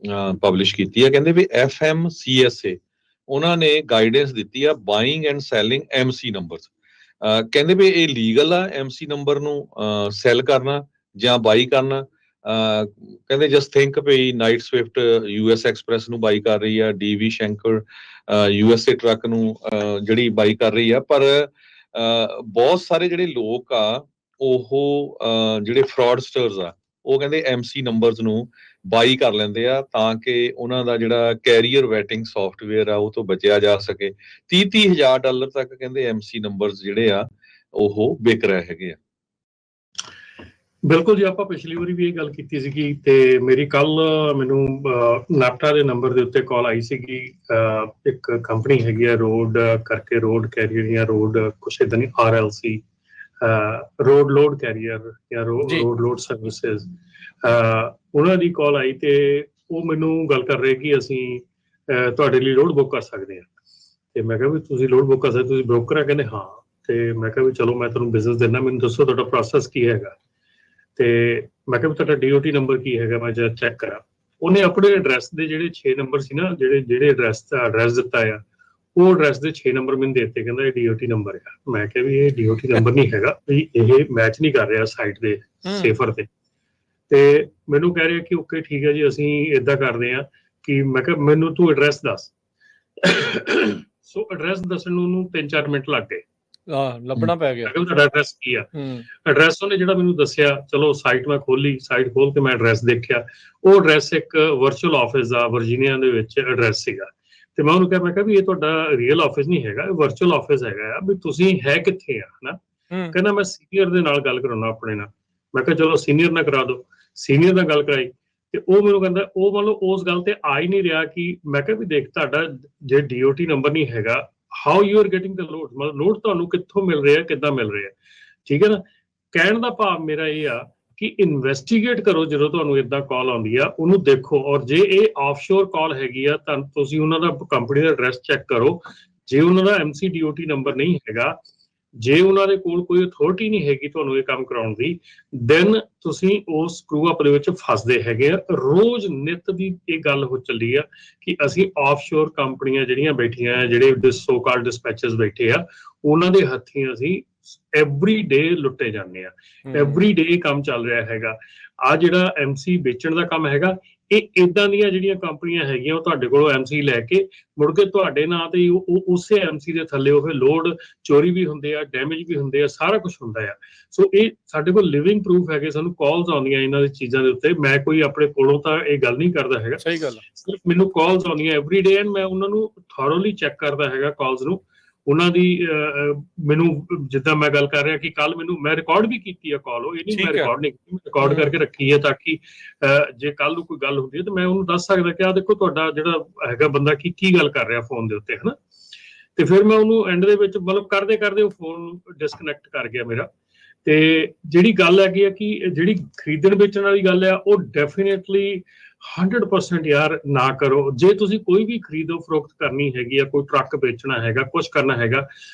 Publish ਕੀਤੀ ਆ, ਕਹਿੰਦੇ ਵੀ FMCSA ਉਹਨਾਂ ਨੇ ਗਾਈਡੈਂਸ ਦਿੱਤੀ ਆ buying and selling MC numbers. ਕਹਿੰਦੇ ਵੀ ਇਹ ਲੀਗਲ ਆ MC ਨੰਬਰ ਨੂੰ ਸੈਲ ਕਰਨਾ ਜਾਂ ਬਾਈ ਕਰਨਾ। ਕਹਿੰਦੇ ਜਸਟ ਥਿੰਕ ਵੀ ਨਾਈਟ ਸਵਿਫਟ US ਐਕਸਪ੍ਰੈਸ ਨੂੰ ਬਾਈ ਕਰ ਰਹੀ ਆ, DV ਸ਼ੈਂਕਰ USA ਟਰੱਕ ਨੂੰ ਜਿਹੜੀ ਬਾਈ ਕਰ ਰਹੀ ਆ। ਪਰ ਬਹੁਤ ਸਾਰੇ ਜਿਹੜੇ ਲੋਕ ਆ ਉਹ ਜਿਹੜੇ ਫਰਾਡਸਟਰਸ ਆ ਉਹ ਕਹਿੰਦੇ MC ਨੰਬਰਸ ਨੂੰ ਬਾਈ ਕਰ ਲੈਂਦੇ ਆ ਤਾਂ ਕਿ ਉਹਨਾਂ ਦਾ ਜਿਹੜਾ ਕੈਰੀਅਰ ਵੈਟਿੰਗ ਸੌਫਟਵੇਅਰ ਆ ਉਹ ਤੋਂ ਬਚਿਆ ਜਾ ਸਕੇ। $30,000 ਤੱਕ ਕਹਿੰਦੇ MC ਨੰਬਰਸ ਜਿਹੜੇ ਆ ਉਹ ਵਿਕ ਰਹੇ ਹੈਗੇ ਆ। ਬਿਲਕੁਲ ਜੀ, ਆਪਾਂ ਪਿਛਲੀ ਵਾਰੀ ਵੀ ਇਹ ਗੱਲ ਕੀਤੀ ਸੀਗੀ ਤੇ ਮੇਰੀ ਕੱਲ ਮੈਨੂੰ ਨਾਪਟਾ ਦੇ ਨੰਬਰ ਦੇ ਉੱਤੇ ਕਾਲ ਆਈ ਸੀਗੀ। ਇੱਕ ਕੰਪਨੀ ਹੈਗੀ ਆ ਰੋਡ ਕਰਕੇ, ਰੋਡ ਕੈਰੀਅਰ ਜਾਂ ਰੋਡ ਕੁਛ ਏਦਾਂ ਨਹੀਂ, RLC ਰੋਡ ਲੋਡ ਕੈਰੀਅਰ ਜਾਂ ਰੋਡ ਲੋਡ ਸਰਵਿਸਿਜ਼, ਉਹਨਾਂ ਦੀ ਕਾਲ ਆਈ ਤੇ ਉਹ ਮੈਨੂੰ ਗੱਲ ਕਰ ਰਹੇ ਕਿ ਅਸੀਂ ਤੁਹਾਡੇ ਲਈ ਲੋਡ ਬੁੱਕ ਕਰ ਸਕਦੇ ਹਾਂ। ਤੇ ਮੈਂ ਕਿਹਾ ਵੀ ਤੁਸੀਂ ਲੋਡ ਬੁੱਕ ਕਰ ਸਕਦੇ, ਤੁਸੀਂ ਬ੍ਰੋਕਰ ਆ? ਕਹਿੰਦੇ ਹਾਂ। ਤੇ ਮੈਂ ਕਿਹਾ ਵੀ ਚਲੋ ਮੈਂ ਤੁਹਾਨੂੰ ਬਿਜ਼ਨਸ ਦਿੰਦਾ, ਮੈਨੂੰ ਦੱਸੋ ਤੁਹਾਡਾ ਪ੍ਰੋਸੈਸ ਕੀ ਹੈਗਾ। ਤੇ ਮੈਂ ਕਿਹਾ ਵੀ ਤੁਹਾਡਾ DOT ਨੰਬਰ ਕੀ ਹੈਗਾ, ਮੈਂ ਜਦ ਚੈੱਕ ਕਰਾਂ। ਉਹਨੇ ਆਪਣੇ ਐਡਰੈਸ ਦੇ ਜਿਹੜੇ 6 ਨੰਬਰ ਸੀ ਨਾ, ਜਿਹੜੇ ਐਡਰੈਸ ਦਿੱਤਾ ਆ, ਉਹ ਐਡਰੈਸ ਦੇ 6 ਨੰਬਰ ਮੈਨੂੰ ਦੇ ਦਿੱਤੇ। ਕਹਿੰਦਾ ਇਹ DOT ਨੰਬਰ ਆ। ਮੈਂ ਕਿਹਾ ਵੀ ਇਹ DOT ਨੰਬਰ ਨਹੀਂ ਹੈਗਾ, ਵੀ ਇਹ ਮੈਚ ਨਹੀਂ ਕਰ ਰਿਹਾ ਸਾਈਟ ਦੇ ਸੇਫਰ ਤੇ। ਤੇ ਮੈਨੂੰ ਕਹਿ ਰਿਹਾ ਕਿ ਓਕੇ ਠੀਕ ਹੈ ਜੀ, ਅਸੀਂ ਏਦਾਂ ਕਰਦੇ ਹਾਂ ਕਿ ਮੈਂ ਕਿਹਾ ਮੈਨੂੰ ਤੂੰ ਐਡਰੈਸ ਦੱਸ। ਸੋ ਐਡਰੈਸ ਦੱਸਣ ਨੂੰ ਉਹਨੂੰ 3-4 ਮਿੰਟ ਲੱਗ ਗਏ, ਲੱਭਣਾ ਪੈ ਗਿਆ ਤੁਹਾਡਾ ਐਡਰੈਸ ਕੀ ਆ। ਐਡਰੈਸ ਉਹਨੇ ਜਿਹੜਾ ਮੈਨੂੰ ਦੱਸਿਆ, ਚਲੋ ਸਾਈਟ ਮੈਂ ਖੋਲੀ, ਸਾਈਟ ਖੋਲ ਕੇ ਮੈਂ ਐਡਰੈਸ ਦੇਖਿਆ, ਉਹ ਐਡਰੈਸ ਇੱਕ ਵਰਚੁਅਲ ਆਫਿਸ ਦਾ ਵਰਜੀਨੀਆ ਦੇ ਵਿੱਚ ਐਡਰੈਸ ਸੀਗਾ। ਤੇ ਮੈਂ ਉਹਨੂੰ ਕਿਹਾ ਵੀ ਇਹ ਤੁਹਾਡਾ ਰੀਅਲ ਆਫਿਸ ਨਹੀਂ ਹੈਗਾ, ਇਹ ਵਰਚੁਅਲ ਆਫਿਸ ਹੈਗਾ ਆ, ਵੀ ਤੁਸੀਂ ਹੈ ਕਿੱਥੇ ਆ ਹਨਾ। ਕਹਿੰਦਾ ਮੈਂ ਸੀਨੀਅਰ ਦੇ ਨਾਲ ਗੱਲ ਕਰਾਉਣਾ ਆਪਣੇ ਨਾਲ। ਮੈਂ ਕਿਹਾ ਚਲੋ ਸੀਨੀਅਰ ਨਾਲ ਕਰਾ ਦਿਓ। ਸੀਨੀਅਰ ਨਾਲ ਗੱਲ ਕਰਾਈ ਤੇ ਉਹ ਮੈਨੂੰ ਕਹਿੰਦਾ ਉਹ ਮਤਲਬ ਉਸ ਗੱਲ ਤੇ ਆ ਹੀ ਨਹੀਂ ਰਿਹਾ ਕਿ ਮੈਂ ਕਿਹਾ ਵੀ ਦੇਖ ਤੁਹਾਡਾ ਜੇ DOT ਨੰਬਰ ਨਹੀਂ ਹੈਗਾ, how you are getting the load, ਮਤਲਬ ਲੋਡ ਤੁਹਾਨੂੰ ਕਿੱਥੋਂ ਮਿਲ ਰਿਹਾ, ਕਿੱਦਾਂ ਮਿਲ ਰਿਹਾ। ਠੀਕ ਹੈ ਨਾ। ਕਹਿਣ ਦਾ ਭਾਵ ਮੇਰਾ ਇਹ ਆ ਕਿ ਇਨਵੈਸਟੀਗੇਟ ਕਰੋ ਜਦੋਂ ਤੁਹਾਨੂੰ ਏਦਾਂ ਕਾਲ ਆਉਂਦੀ ਆ, ਉਹਨੂੰ ਦੇਖੋ। ਔਰ ਜੇ ਇਹ ਆਫਸ਼ੋਰ ਕਾਲ ਹੈਗੀ ਆ ਤਾਂ ਤੁਸੀਂ ਉਹਨਾਂ ਦਾ ਕੰਪਨੀ ਦਾ ਐਡਰੈਸ ਚੈੱਕ ਕਰੋ। ਜੇ ਉਹਨਾਂ ਦਾ MC DOT ਨੰਬਰ ਨਹੀਂ ਹੈਗਾ, ਜੇ ਉਹਨਾਂ ਦੇ ਕੋਲ ਕੋਈ ਅਥਾਰਟੀ ਨਹੀਂ ਹੈਗੀ ਤੁਹਾਨੂੰ ਇਹ ਕੰਮ ਕਰਾਉਣ ਦੀ, ਦੈਨ ਤੁਸੀਂ ਉਸ ਸਕਰੂ ਅਪ ਦੇ ਵਿੱਚ ਫਸਦੇ ਹੈਗੇ ਆ। ਰੋਜ਼ ਨਿੱਤ ਦੀ ਇਹ ਗੱਲ ਹੋ ਚੱਲੀ ਆ ਕਿ ਅਸੀਂ ਆਫਸ਼ੋਰ ਕੰਪਨੀਆਂ ਜਿਹੜੀਆਂ ਬੈਠੀਆਂ ਆ, ਜਿਹੜੇ ਸੋ ਕਾਲਡ ਡਿਸਪੈਚਰਸ ਬੈਠੇ ਆ, ਉਹਨਾਂ ਦੇ ਹੱਥੀਂ ਅਸੀਂ ਐਵਰੀ ਡੇ ਲੁੱਟੇ ਜਾਂਦੇ ਆ। ਐਵਰੀ ਡੇ ਕੰਮ ਚੱਲ ਰਿਹਾ ਹੈਗਾ। ਆ ਜਿਹੜਾ MC ਵੇਚਣ ਦਾ ਕੰਮ ਹੈਗਾ, ਇਹ ਇਦਾਂ ਦੀਆਂ ਜਿਹੜੀਆਂ ਕੰਪਨੀਆਂ ਹੈਗੀਆਂ ਉਹ ਤੁਹਾਡੇ ਕੋਲੋਂ MC ਲੈ ਕੇ ਮੁੜ ਕੇ ਤੁਹਾਡੇ ਨਾਂ ਤੇ ਉਸੇ MC ਦੇ ਥੱਲੇ ਉਹ ਲੋਡ ਚੋਰੀ ਵੀ ਹੁੰਦੇ ਆ, ਡੈਮੇਜ ਵੀ ਹੁੰਦੇ ਆ, ਸਾਰਾ ਕੁਝ ਹੁੰਦਾ ਆ। ਸੋ ਇਹ ਸਾਡੇ ਕੋਲ ਲਿਵਿੰਗ ਪ੍ਰੂਫ ਹੈਗੇ, ਸਾਨੂੰ ਕਾਲਸ ਆਉਂਦੀਆਂ ਇਹਨਾਂ ਦੀ ਚੀਜ਼ਾਂ ਦੇ ਉੱਤੇ। ਮੈਂ ਕੋਈ ਆਪਣੇ ਕੋਲੋਂ ਤਾਂ ਇਹ ਗੱਲ ਨਹੀਂ ਕਰਦਾ ਹੈਗਾ, ਸਹੀ ਗੱਲ, ਸਿਰਫ ਮੈਨੂੰ ਕਾਲਸ ਆਉਂਦੀਆਂ ਐਵਰੀ ਡੇ ਐਂਡ ਮੈਂ ਉਹਨਾਂ ਨੂੰ ਥੋਰੋਲੀ ਚੈੱਕ ਕਰਦਾ ਹੈਗਾ ਕਾਲਸ ਨੂੰ। ਉਹਨਾਂ ਦੀ ਮੈਨੂੰ ਜਿੱਦਾਂ ਮੈਂ ਗੱਲ ਕਰ ਰਿਹਾ ਕਿ ਕੱਲ ਮੈਨੂੰ ਮੈਂ ਰਿਕਾਰਡ ਵੀ ਕੀਤੀ ਆ ਕਾਲ, ਉਹ ਇਹ ਨਹੀਂ ਮੈਂ ਰਿਕਾਰਡ ਨਹੀਂ ਕੀਤੀ, ਰਿਕਾਰਡ ਕਰਕੇ ਰੱਖੀ ਹੈ ਤਾਂ ਕਿ ਜੇ ਕੱਲ ਨੂੰ ਕੋਈ ਗੱਲ ਹੁੰਦੀ ਹੈ ਤਾਂ ਮੈਂ ਉਹਨੂੰ ਦੱਸ ਸਕਦਾ ਕਿ ਆਹ ਦੇਖੋ ਤੁਹਾਡਾ ਜਿਹੜਾ ਹੈਗਾ ਬੰਦਾ ਕੀ ਗੱਲ ਕਰ ਰਿਹਾ ਫੋਨ ਦੇ ਉੱਤੇ ਹਨਾ। ਤੇ ਫਿਰ ਮੈਂ ਉਹਨੂੰ ਐਂਡ ਦੇ ਵਿੱਚ ਮਤਲਬ ਕਰਦੇ ਕਰਦੇ ਉਹ ਫੋਨ ਡਿਸਕਨੈਕਟ ਕਰ ਗਿਆ ਮੇਰਾ। ਤੇ ਜਿਹੜੀ ਗੱਲ ਹੈਗੀ ਆ ਕਿ ਜਿਹੜੀ ਖਰੀਦਣ ਵੇਚਣ ਵਾਲੀ ਗੱਲ ਆ ਉਹ ਡੈਫੀਨੇਟਲੀ 100% ਯਾਰ ਨਾ ਕਰੋ। ਜੇ ਤੁਸੀਂ ਕੋਈ ਵੀ ਖਰੀਦੋ ਫਰੋਖਤ ਕਰਨੀ ਹੈਗੀ ਆ, ਕੋਈ ਟਰੱਕ ਵੇਚਣਾ ਹੈਗਾ, ਕੁਛ ਕਰਨਾ ਹੈਗਾ,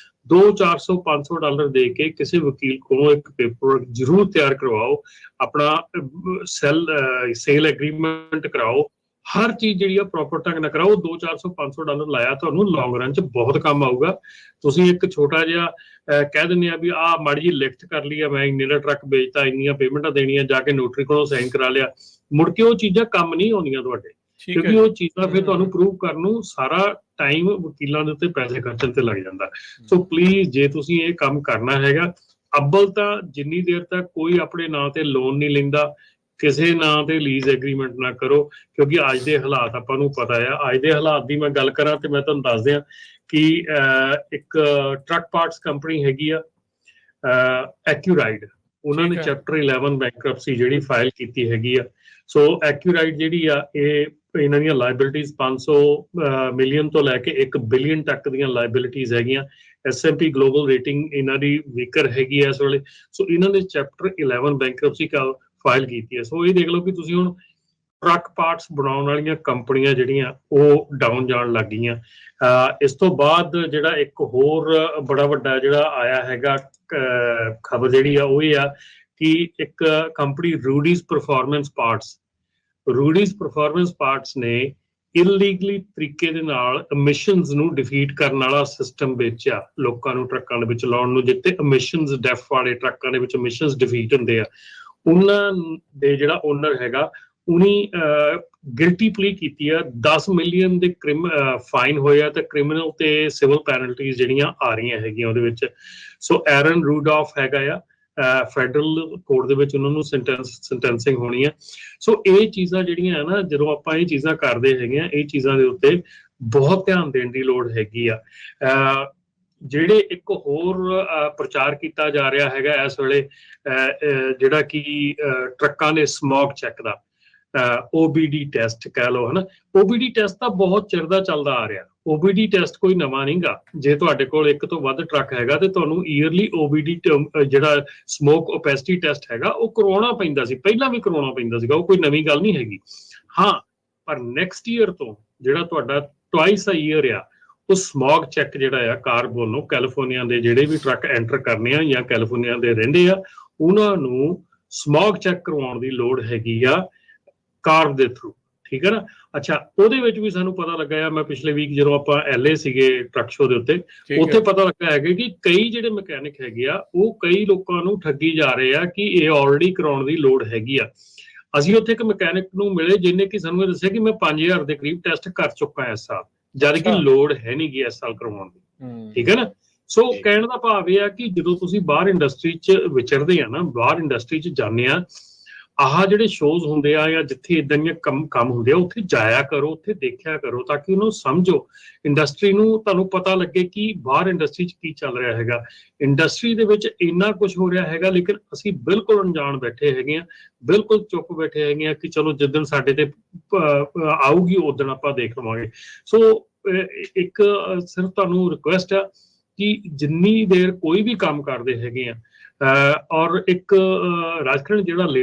$200-400-500 ਦੇ ਕੇ ਕਿਸੇ ਵਕੀਲ ਕੋਲੋਂ ਇੱਕ ਪੇਪਰ ਜ਼ਰੂਰ ਤਿਆਰ ਕਰਵਾਓ, ਆਪਣਾ ਸੇਲ ਐਗਰੀਮੈਂਟ ਕਰਾਓ, ਹਰ ਚੀਜ਼ ਜਿਹੜੀ ਆ ਪ੍ਰੋਪਰ ਢੰਗ ਨਾਲ ਕਰਾਓ। $200-400-500 ਲਾਇਆ ਤੁਹਾਨੂੰ ਲੌਂਗ ਰਨ 'ਚ ਬਹੁਤ ਕੰਮ ਆਊਗਾ। ਤੁਸੀਂ ਇੱਕ ਛੋਟਾ ਜਿਹਾ ਕਹਿ ਦਿੰਦੇ ਆ ਵੀ ਆਹ ਮਾੜੀ ਜਿਹੀ ਲਿਖਤ ਕਰ ਲਈ ਆ, ਮੈਂ ਇੰਨੇ ਦਾ ਟਰੱਕ ਵੇਚਤਾ, ਇੰਨੀਆਂ ਪੇਮੈਂਟਾਂ ਦੇਣੀਆਂ, ਜਾ ਕੇ ਨੋਟਰੀ ਕੋਲੋਂ ਸਾਈਨ ਕਰਾ ਲਿਆ, ਮੁੜ ਕੇ ਉਹ ਚੀਜ਼ਾਂ ਕੰਮ ਨਹੀਂ ਆਉਂਦੀਆਂ ਤੁਹਾਡੇ, ਕਿਉਂਕਿ ਉਹ ਚੀਜ਼ਾਂ ਫਿਰ ਤੁਹਾਨੂੰ ਪ੍ਰੂਵ ਕਰਨ ਨੂੰ ਸਾਰਾ ਟਾਈਮ ਵਕੀਲਾਂ ਦੇ ਉੱਤੇ ਪੈਸੇ ਖਰਚਣ ਤੇ ਲੱਗ ਜਾਂਦਾ। ਸੋ ਪਲੀਜ਼ ਜੇ ਤੁਸੀਂ ਇਹ ਕੰਮ ਕਰਨਾ ਹੈਗਾ, ਅੱਬਲ ਤਾਂ ਜਿੰਨੀ ਦੇਰ ਤੱਕ ਕੋਈ ਆਪਣੇ ਨਾਂ ਤੇ ਲੋਨ ਨਹੀਂ ਲੈਂਦਾ, ਕਿਸੇ ਨਾਂ ਤੇ ਲੀਜ਼ ਐਗਰੀਮੈਂਟ ਨਾ ਕਰੋ, ਕਿਉਂਕਿ ਅੱਜ ਦੇ ਹਾਲਾਤ ਆਪਾਂ ਨੂੰ ਪਤਾ ਆ। ਅੱਜ ਦੇ ਹਾਲਾਤ ਦੀ ਮੈਂ ਗੱਲ ਕਰਾਂ ਤੇ ਮੈਂ ਤੁਹਾਨੂੰ ਦੱਸ ਦਿਆਂ ਕਿ ਇੱਕ ਟਰੱਕ ਪਾਰਟਸ ਕੰਪਨੀ ਹੈਗੀ ਆ ਐਕਿਊਰਾਈਡ, ਉਹਨਾਂ ਨੇ ਚੈਪਟਰ 11 ਬੈਂਕਰਪਸੀ ਜਿਹੜੀ ਫਾਈਲ ਕੀਤੀ ਹੈਗੀ ਆ। ਸੋ ਐਕਿਊਰਾਈਡ ਜਿਹੜੀ ਆ ਇਹ ਇਹਨਾਂ ਦੀਆਂ ਲਾਇਬਿਲਿਟੀਜ਼ 500 ਮਿਲੀਅਨ ਤੋਂ ਲੈ ਕੇ 1 ਬਿਲੀਅਨ ਤੱਕ ਦੀਆਂ ਲਾਇਬਿਲਿਟੀਜ਼ ਹੈਗੀਆਂ। S&P ਗਲੋਬਲ ਰੇਟਿੰਗ ਇਹਨਾਂ ਦੀ ਵੀਕਰ ਹੈਗੀ ਹੈ ਇਸ ਵੇਲੇ। ਸੋ ਇਹਨਾਂ ਨੇ ਚੈਪਟਰ 11 ਬੈਂਕਰਪਸੀ ਫਾਈਲ ਕੀਤੀ ਹੈ। ਸੋ ਇਹ ਦੇਖ ਲਓ ਕਿ ਤੁਸੀਂ ਹੁਣ ਟਰੱਕ ਪਾਰਟਸ ਬਣਾਉਣ ਵਾਲੀਆਂ ਕੰਪਨੀਆਂ ਜਿਹੜੀਆਂ ਉਹ ਡਾਊਨ ਜਾਣ ਲੱਗ ਗਈਆਂ। ਇਸ ਤੋਂ ਬਾਅਦ ਜਿਹੜਾ ਇੱਕ ਹੋਰ ਬੜਾ ਵੱਡਾ ਜਿਹੜਾ ਆਇਆ ਹੈਗਾ ਖਬਰ ਜਿਹੜੀ ਆ ਉਹ ਇਹ ਆ ਕਿ ਇੱਕ company Rudy's performance parts, Rudy's performance parts ਨੇ ਇਲੀਗਲੀ ਤਰੀਕੇ ਦੇ ਨਾਲ ਐਮਿਸ਼ਨਸ ਨੂੰ ਡਿਫੀਟ ਕਰਨ ਵਾਲਾ ਸਿਸਟਮ ਵੇਚਿਆ ਲੋਕਾਂ ਨੂੰ ਟਰੱਕਾਂ ਦੇ ਵਿੱਚ ਲਾਉਣ ਨੂੰ, ਜਿੱਥੇ ਐਮਿਸ਼ਨਸ ਡੈਫ ਵਾਲੇ ਟਰੱਕਾਂ ਦੇ ਵਿੱਚ ਐਮਿਸ਼ਨਸ ਡਿਫੀਟ ਹੁੰਦੇ ਆ। ਉਹਨਾਂ ਦੇ ਜਿਹੜਾ ਓਨਰ ਹੈਗਾ ਉਹਨੀ ਗਿਲਟੀ ਪਲੀ ਕੀਤੀ ਆ, 10 ਮਿਲੀਅਨ ਦੇ ਫਾਈਨ ਹੋਇਆ ਤੇ ਕ੍ਰਿਮੀਨਲ ਤੇ ਸਿਵਲ ਪੈਨਲਟੀਜ਼ ਜਿਹੜੀਆਂ ਆ ਰਹੀਆਂ ਹੈਗੀਆਂ ਉਹਦੇ ਵਿੱਚ। ਸੋ ਐਰਨ ਰੂਡੋਫ ਹੈਗਾ ਆ, ਫੈਡਰਲ ਕੋਰਟ ਦੇ ਵਿੱਚ ਉਹਨਾਂ ਨੂੰ ਸੈਂਟੈਂਸਿੰਗ ਹੋਣੀ ਆ। ਸੋ ਇਹ ਚੀਜ਼ਾਂ ਜਿਹੜੀਆਂ ਆ ਨਾ, ਜਦੋਂ ਆਪਾਂ ਇਹ ਚੀਜ਼ਾਂ ਕਰਦੇ ਹੈਗੇ ਆ, ਇਹ ਚੀਜ਼ਾਂ ਦੇ ਉੱਤੇ ਬਹੁਤ ਧਿਆਨ ਦੇਣ ਦੀ ਲੋੜ ਹੈਗੀ ਆ। ਜਿਹੜੇ ਇੱਕ ਹੋਰ ਪ੍ਰਚਾਰ ਕੀਤਾ ਜਾ ਰਿਹਾ ਹੈਗਾ ਇਸ ਵੇਲੇ, ਜਿਹੜਾ ਕਿ ਟਰੱਕਾਂ ਦੇ ਸਮੌਗ ਚੈੱਕ ਦਾ OBD ਟੈਸਟ ਕਹਿ ਲਓ, ਹਨਾ। OBD ਟੈਸਟ ਤਾਂ ਬਹੁਤ ਚਿਰ ਦਾ ਚੱਲਦਾ ਆ ਰਿਹਾ। OBD ਟੈਸਟ ਕੋਈ ਨਵਾਂ ਨਹੀਂਗਾ। ਜੇ ਤੁਹਾਡੇ ਕੋਲ ਇੱਕ ਤੋਂ ਵੱਧ ਟਰੱਕ ਹੈਗਾ ਤੇ ਤੁਹਾਨੂੰ ਈਅਰਲੀ OBD ਜਿਹੜਾ ਸਮੋਕ ਓਪੈਸਿਟੀ ਟੈਸਟ ਹੈਗਾ ਉਹ ਕਰਵਾਉਣਾ ਪੈਂਦਾ ਸੀ, ਪਹਿਲਾਂ ਵੀ ਕਰਵਾਉਣਾ ਪੈਂਦਾ ਸੀਗਾ, ਉਹ ਕੋਈ ਨਵੀਂ ਗੱਲ ਨਹੀਂ ਹੈਗੀ। ਹਾਂ, ਪਰ ਨੈਕਸਟ ਈਅਰ ਤੋਂ ਜਿਹੜਾ ਤੁਹਾਡਾ ਟਵਾਈਸ ਅ ਈਅਰ ਆ, ਉਹ ਸਮੌਗ ਚੈੱਕ ਜਿਹੜਾ ਆ ਕਾਰਬਨ ਨੂੰ, ਕੈਲੀਫੋਰਨੀਆ ਦੇ ਜਿਹੜੇ ਵੀ ਟਰੱਕ ਐਂਟਰ ਕਰਨੇ ਆ ਜਾਂ ਕੈਲੀਫੋਰਨੀਆ ਦੇ ਰਹਿੰਦੇ ਆ, ਉਹਨਾਂ ਨੂੰ ਸਮੌਗ ਚੈੱਕ ਕਰਵਾਉਣ ਦੀ ਲੋੜ ਹੈਗੀ ਆ ਕਾਰਬ ਦੇ ਥਰੂ, ਠੀਕ ਹੈ ਨਾ। ਅੱਛਾ, ਉਹਦੇ ਵਿੱਚ ਵੀ ਸਾਨੂੰ ਪਤਾ ਲੱਗਾ ਆ, ਮੈਂ ਪਿਛਲੇ ਵੀਕ ਜਦੋਂ ਆਪਾਂ LA ਸੀਗੇ ਟਰੱਕ ਸ਼ੋ ਦੇ ਉੱਤੇ, ਉੱਥੇ ਪਤਾ ਲੱਗਾ ਹੈਗਾ ਕਿ ਕਈ ਜਿਹੜੇ ਮਕੈਨਿਕ ਹੈਗੇ ਆ ਉਹ ਕਈ ਲੋਕਾਂ ਨੂੰ ਠੱਗੀ ਜਾ ਰਹੇ ਆ ਕਿ ਇਹ ਆਲਰੇਡੀ ਕਰਾਉਣ ਦੀ ਲੋੜ ਹੈਗੀ ਆ। ਅਸੀਂ ਉੱਥੇ ਇੱਕ ਮਕੈਨਿਕ ਨੂੰ ਮਿਲੇ ਜਿਹਨੇ ਕਿ ਸਾਨੂੰ ਇਹ ਦੱਸਿਆ ਕਿ ਮੈਂ 5000 ਦੇ ਕਰੀਬ ਟੈਸਟ ਕਰ ਚੁੱਕਾ ਇਸ ਸਾਲ, ਜਦ ਕਿ ਲੋੜ ਹੈ ਨਹੀਂ ਗੀ ਇਸ ਸਾਲ ਕਰਵਾਉਣ ਦੀ, ਠੀਕ ਹੈ ਨਾ। ਸੋ ਕਹਿਣ ਦਾ ਭਾਵ ਇਹ ਆ ਕਿ ਜਦੋਂ ਤੁਸੀਂ ਬਾਹਰ ਇੰਡਸਟਰੀ 'ਚ ਵਿਚਰਦੇ ਆ ਨਾ, ਬਾਹਰ ਇੰਡਸਟਰੀ 'ਚ ਜਾਂਦੇ ਆ, ਆਹ ਜਿਹੜੇ ਸ਼ੋਜ਼ ਹੁੰਦੇ ਆ ਜਾਂ ਜਿੱਥੇ ਇਦਾਂ ਦੀਆਂ ਕੰਮ ਹੁੰਦੇ ਆ, ਉੱਥੇ ਜਾਇਆ ਕਰੋ, ਉੱਥੇ ਦੇਖਿਆ ਕਰੋ, ਤਾਂ ਕਿ ਉਹਨੂੰ ਸਮਝੋ, ਇੰਡਸਟਰੀ ਨੂੰ ਤੁਹਾਨੂੰ ਪਤਾ ਲੱਗੇ ਕਿ ਬਾਹਰ ਇੰਡਸਟਰੀ 'ਚ ਕੀ ਚੱਲ ਰਿਹਾ ਹੈਗਾ। ਇੰਡਸਟਰੀ ਦੇ ਵਿੱਚ ਇੰਨਾ ਕੁਝ ਹੋ ਰਿਹਾ ਹੈਗਾ, ਲੇਕਿਨ ਅਸੀਂ ਬਿਲਕੁਲ ਅਣਜਾਣ ਬੈਠੇ ਹੈਗੇ ਆ, ਬਿਲਕੁਲ ਚੁੱਪ ਬੈਠੇ ਹੈਗੇ ਆ ਕਿ ਚਲੋ ਜਿੱਦਣ ਸਾਡੇ ਤੇ ਆਊਗੀ ਉਦਣ ਆਪਾਂ ਦੇਖ ਲਵਾਂਗੇ। ਸੋ ਇੱਕ ਸਿਰਫ ਤੁਹਾਨੂੰ ਰਿਕੁਐਸਟ ਆ ਕਿ ਜਿੰਨੀ ਦੇਰ ਕੋਈ ਵੀ ਕੰਮ ਕਰਦੇ ਹੈਗੇ ਆ, ਔਰ ਇੱਕ ਰਾਜਕਰਨ ਜਿਹੜਾ